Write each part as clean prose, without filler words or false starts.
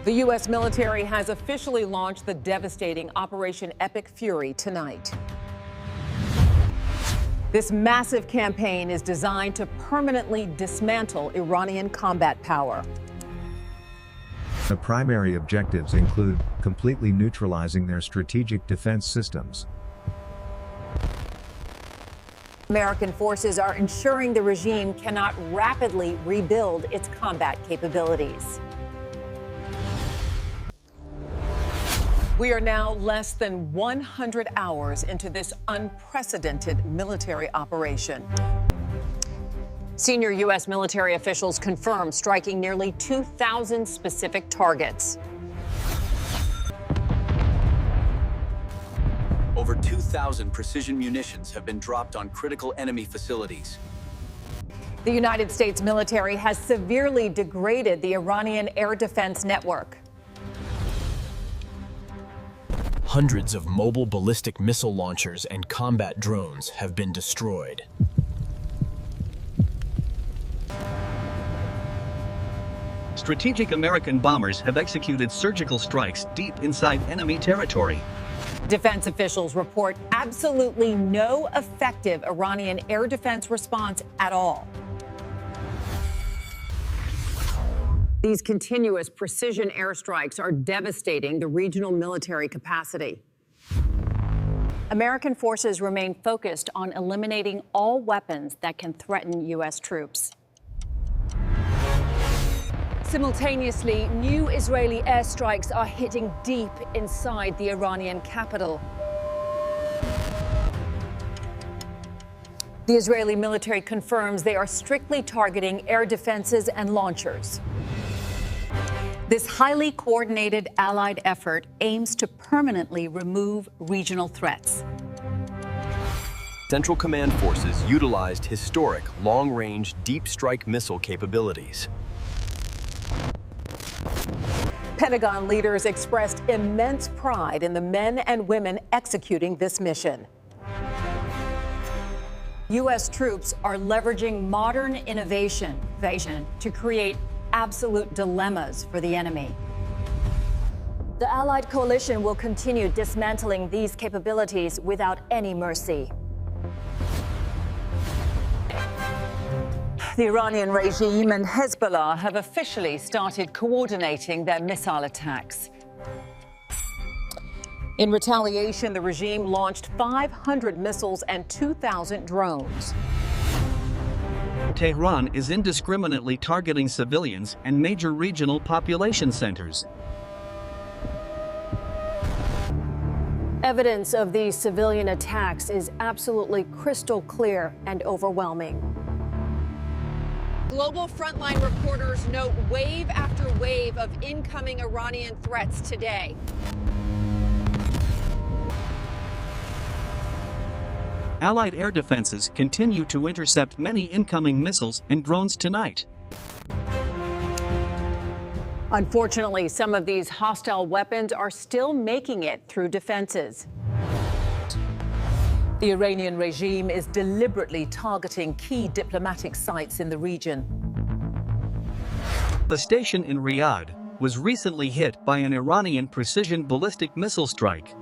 The U.S. military has officially launched the devastating Operation Epic Fury tonight. This massive campaign is designed to permanently dismantle Iranian combat power. The primary objectives include completely neutralizing their strategic defense systems. American forces are ensuring the regime cannot rapidly rebuild its combat capabilities. We are now less than 100 hours into this unprecedented military operation. Senior U.S. military officials confirm striking nearly 2,000 specific targets. Over 2,000 precision munitions have been dropped on critical enemy facilities. The United States military has severely degraded the Iranian air defense network. Hundreds of mobile ballistic missile launchers and combat drones have been destroyed. Strategic American bombers have executed surgical strikes deep inside enemy territory. Defense officials report absolutely no effective Iranian air defense response at all. These continuous precision airstrikes are devastating the regional military capacity. American forces remain focused on eliminating all weapons that can threaten U.S. troops. Simultaneously, new Israeli airstrikes are hitting deep inside the Iranian capital. The Israeli military confirms they are strictly targeting air defenses and launchers. This highly coordinated allied effort aims to permanently remove regional threats. Central Command forces utilized historic long-range deep strike missile capabilities. Pentagon leaders expressed immense pride in the men and women executing this mission. U.S. troops are leveraging modern innovation to create absolute dilemmas for the enemy. The Allied coalition will continue dismantling these capabilities without any mercy. The Iranian regime and Hezbollah have officially started coordinating their missile attacks. In retaliation, the regime launched 500 missiles and 2,000 drones. Tehran is indiscriminately targeting civilians and major regional population centers. Evidence of these civilian attacks is absolutely crystal clear and overwhelming. Global Frontline reporters note wave after wave of incoming Iranian threats today. Allied air defenses continue to intercept many incoming missiles and drones tonight. Unfortunately, some of these hostile weapons are still making it through defenses. The Iranian regime is deliberately targeting key diplomatic sites in the region. The station in Riyadh was recently hit by an Iranian precision ballistic missile strike.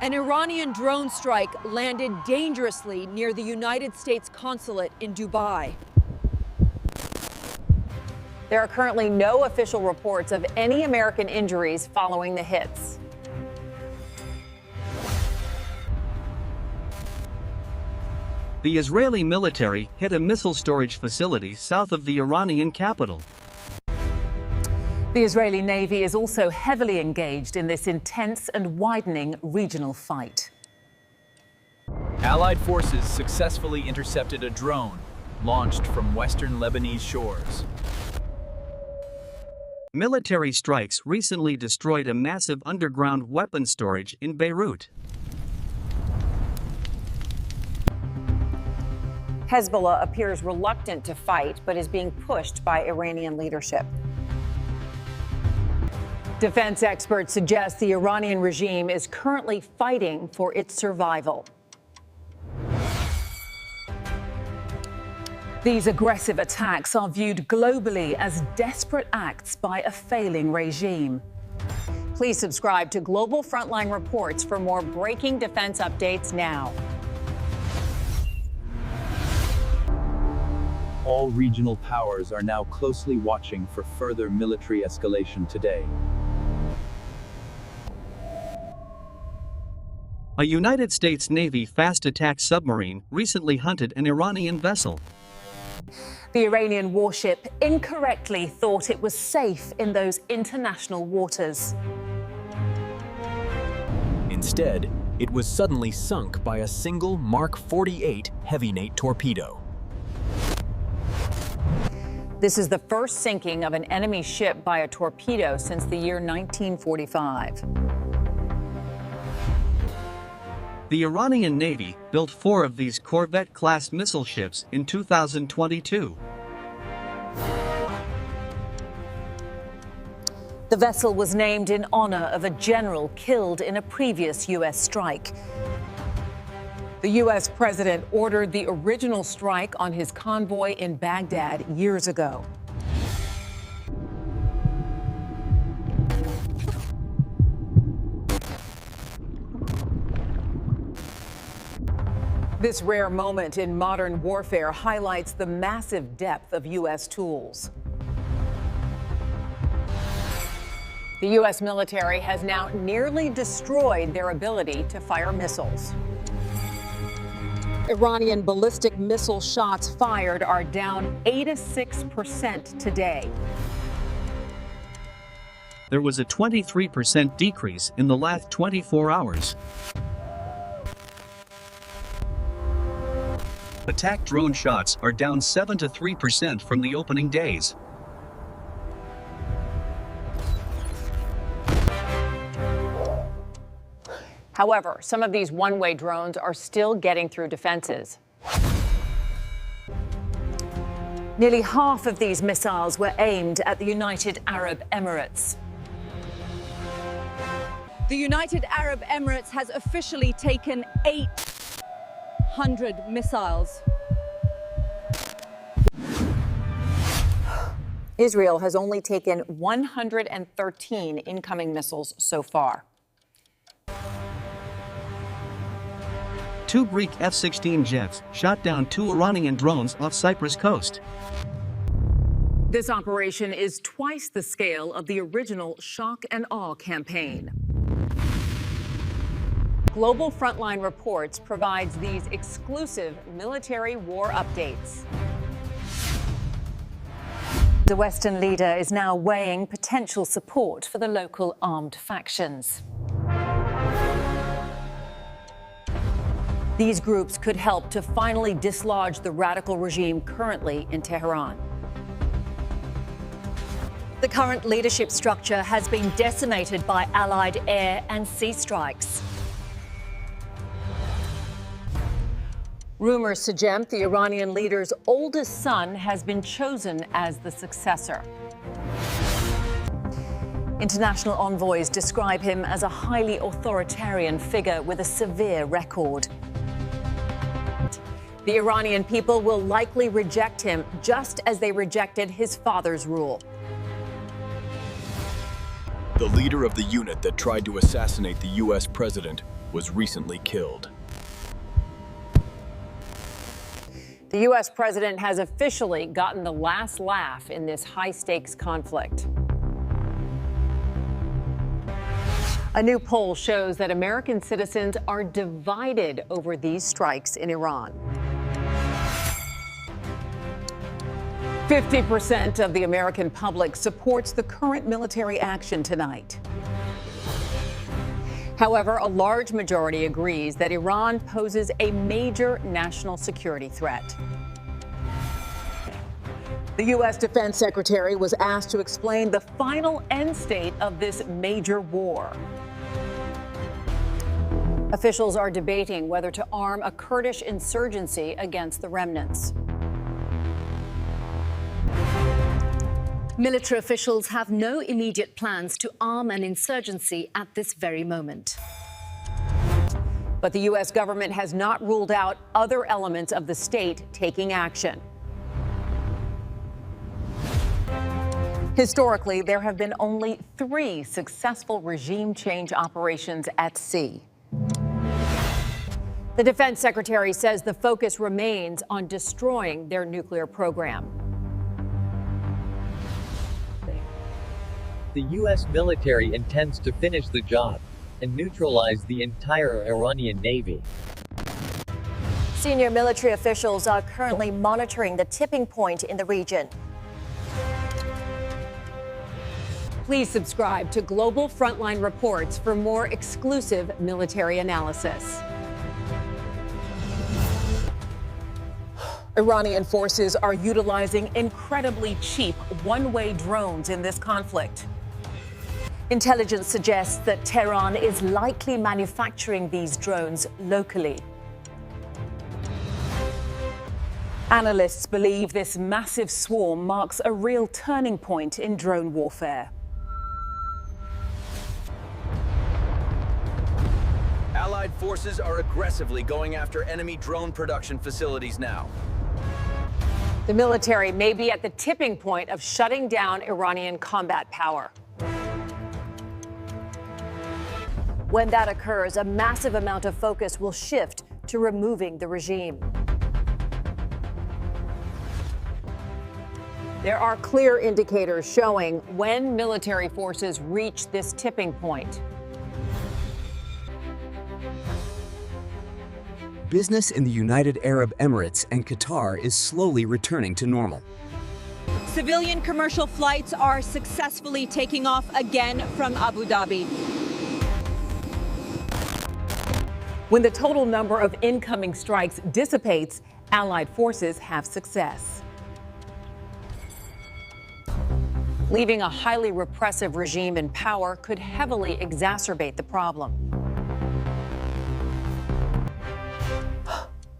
An Iranian drone strike landed dangerously near the United States consulate in Dubai. There are currently no official reports of any American injuries following the hits. The Israeli military hit a missile storage facility south of the Iranian capital. The Israeli Navy is also heavily engaged in this intense and widening regional fight. Allied forces successfully intercepted a drone launched from western Lebanese shores. Military strikes recently destroyed a massive underground weapons storage in Beirut. Hezbollah appears reluctant to fight, but is being pushed by Iranian leadership. Defense experts suggest the Iranian regime is currently fighting for its survival. These aggressive attacks are viewed globally as desperate acts by a failing regime. Please subscribe to Global Frontline Reports for more breaking defense updates now. All regional powers are now closely watching for further military escalation today. A United States Navy fast attack submarine recently hunted an Iranian vessel. The Iranian warship incorrectly thought it was safe in those international waters. Instead, it was suddenly sunk by a single Mark 48 heavy-weight torpedo. This is the first sinking of an enemy ship by a torpedo since the year 1945. The Iranian Navy built 4 of these Corvette-class missile ships in 2022. The vessel was named in honor of a general killed in a previous U.S. strike. The U.S. president ordered the original strike on his convoy in Baghdad years ago. This rare moment in modern warfare highlights the massive depth of U.S. tools. The U.S. military has now nearly destroyed their ability to fire missiles. Iranian ballistic missile shots fired are down 86% today. There was a 23% decrease in the last 24 hours. Attack drone shots are down 7 to 3% from the opening days. However, some of these one-way drones are still getting through defenses. Nearly half of these missiles were aimed at the United Arab Emirates. The United Arab Emirates has officially taken 800 missiles. Israel has only taken 113 incoming missiles so far. 2 Greek F-16 jets shot down 2 Iranian drones off Cyprus coast. This operation is twice the scale of the original shock and awe campaign. Global Frontline Reports provides these exclusive military war updates. The Western leader is now weighing potential support for the local armed factions. These groups could help to finally dislodge the radical regime currently in Tehran. The current leadership structure has been decimated by Allied air and sea strikes. Rumors suggest the Iranian leader's oldest son has been chosen as the successor. International envoys describe him as a highly authoritarian figure with a severe record. The Iranian people will likely reject him, just as they rejected his father's rule. The leader of the unit that tried to assassinate the U.S. president was recently killed. The U.S. president has officially gotten the last laugh in this high-stakes conflict. A new poll shows that American citizens are divided over these strikes in Iran. 50% of the American public supports the current military action tonight. However, a large majority agrees that Iran poses a major national security threat. The U.S. Defense Secretary was asked to explain the final end state of this major war. Officials are debating whether to arm a Kurdish insurgency against the remnants. Military officials have no immediate plans to arm an insurgency at this very moment. But the U.S. government has not ruled out other elements of the state taking action. Historically, there have been only 3 successful regime change operations at sea. The defense secretary says the focus remains on destroying their nuclear program. The U.S. military intends to finish the job and neutralize the entire Iranian Navy. Senior military officials are currently monitoring the tipping point in the region. Please subscribe to Global Frontline Reports for more exclusive military analysis. Iranian forces are utilizing incredibly cheap one-way drones in this conflict. Intelligence suggests that Tehran is likely manufacturing these drones locally. Analysts believe this massive swarm marks a real turning point in drone warfare. Allied forces are aggressively going after enemy drone production facilities now. The military may be at the tipping point of shutting down Iranian combat power. When that occurs, a massive amount of focus will shift to removing the regime. There are clear indicators showing when military forces reach this tipping point. Business in the United Arab Emirates and Qatar is slowly returning to normal. Civilian commercial flights are successfully taking off again from Abu Dhabi. When the total number of incoming strikes dissipates, Allied forces have success. Leaving a highly repressive regime in power could heavily exacerbate the problem.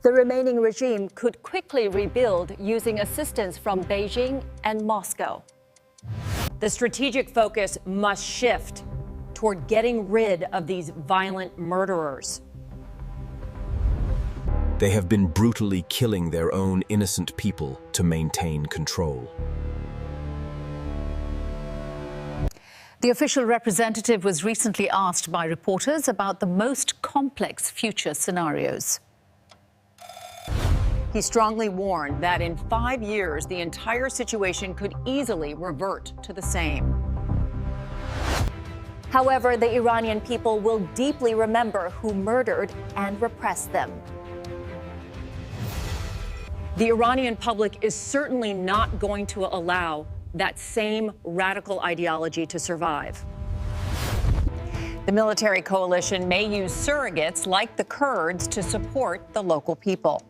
The remaining regime could quickly rebuild using assistance from Beijing and Moscow. The strategic focus must shift toward getting rid of these violent murderers. They have been brutally killing their own innocent people to maintain control. The official representative was recently asked by reporters about the most complex future scenarios. He strongly warned that in 5 years, the entire situation could easily revert to the same. However, the Iranian people will deeply remember who murdered and repressed them. The Iranian public is certainly not going to allow that same radical ideology to survive. The military coalition may use surrogates like the Kurds to support the local people.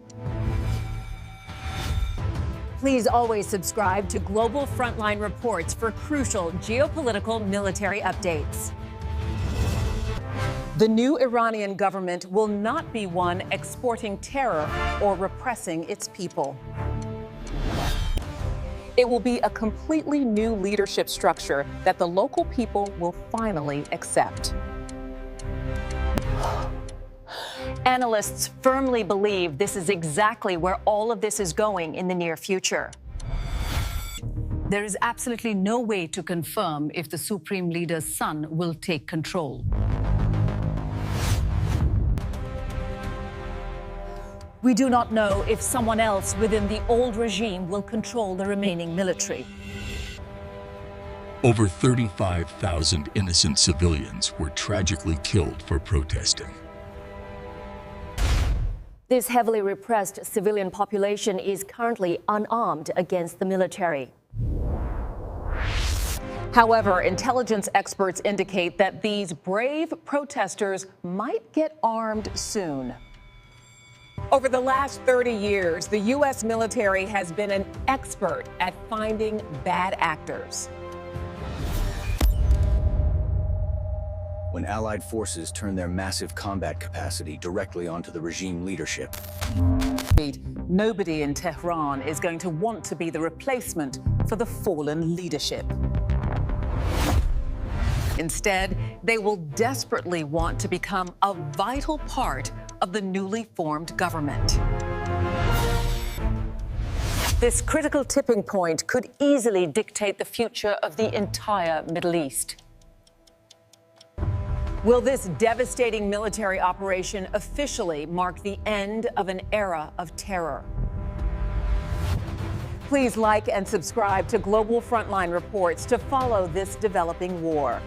Please always subscribe to Global Frontline Reports for crucial geopolitical military updates. The new Iranian government will not be one exporting terror or repressing its people. It will be a completely new leadership structure that the local people will finally accept. Analysts firmly believe this is exactly where all of this is going in the near future. There is absolutely no way to confirm if the Supreme Leader's son will take control. We do not know if someone else within the old regime will control the remaining military. Over 35,000 innocent civilians were tragically killed for protesting. This heavily repressed civilian population is currently unarmed against the military. However, intelligence experts indicate that these brave protesters might get armed soon. Over the last 30 years, the U.S. military has been an expert at finding bad actors. When Allied forces turn their massive combat capacity directly onto the regime leadership. Nobody in Tehran is going to want to be the replacement for the fallen leadership. Instead, they will desperately want to become a vital part of the newly formed government. This critical tipping point could easily dictate the future of the entire Middle East. Will this devastating military operation officially mark the end of an era of terror? Please like and subscribe to Global Frontline Reports to follow this developing war.